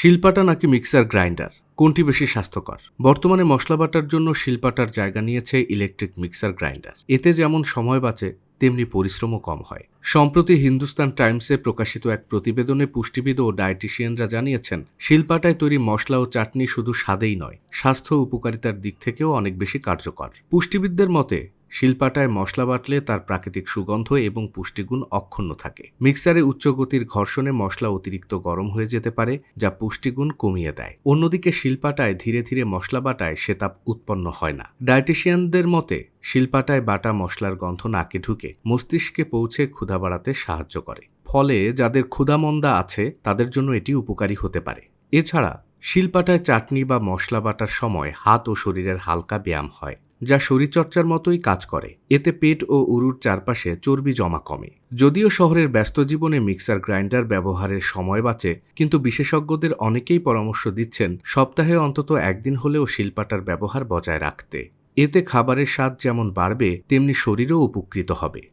শিলপাটা নাকি mixer grinder, কোনটি বেশি স্বাস্থ্যকর? বর্তমানে মশলা বাটার জন্য শিলপাটার জায়গা নিয়েছে ইলেকট্রিক মিক্সার গ্রাইন্ডার। এতে যেমন সময় বাঁচে, তেমনি পরিশ্রমও কম হয়। সম্প্রতি হিন্দুস্তান টাইমসে প্রকাশিত এক প্রতিবেদনে পুষ্টিবিদ ও ডায়েটিশিয়ানরা জানিয়েছেন, শিলপাটায় তৈরি মশলা ও চাটনি শুধু স্বাদেই নয়, স্বাস্থ্য উপকারিতার দিক থেকেও অনেক বেশি কার্যকর। পুষ্টিবিদদের মতে, শিলপাটায় মশলা বাটলে তার প্রাকৃতিক সুগন্ধ এবং পুষ্টিগুণ অক্ষুণ্ণ থাকে। মিক্সারে উচ্চ গতির ঘর্ষণে মশলা অতিরিক্ত গরম হয়ে যেতে পারে, যা পুষ্টিগুণ কমিয়ে দেয়। অন্যদিকে শিলপাটায় ধীরে ধীরে মশলা বাটায় সে তাপ উৎপন্ন হয় না। ডায়েটিশিয়ানদের মতে, শিলপাটায় বাটা মশলার গন্ধ নাকে ঢুকে মস্তিষ্কে পৌঁছে ক্ষুধা বাড়াতে সাহায্য করে। ফলে যাদের ক্ষুধামন্দা আছে তাদের জন্য এটি উপকারী হতে পারে। এছাড়া শিলপাটায় চাটনি বা মশলা বাটার সময় হাত ও শরীরের হালকা ব্যায়াম হয়, যা শরীরচর্চার মতোই কাজ করে। এতে পেট ও উরুর চারপাশে চর্বি জমা কমে। যদিও শহরের ব্যস্ত জীবনে মিক্সার গ্রাইন্ডার ব্যবহারের সময় বাঁচে, কিন্তু বিশেষজ্ঞদের অনেকেই পরামর্শ দিচ্ছেন সপ্তাহে অন্তত একদিন হলেও শিলপাটার ব্যবহার বজায় রাখতে। এতে খাবারের স্বাদ যেমন বাড়বে, তেমনি শরীরও উপকৃত হবে।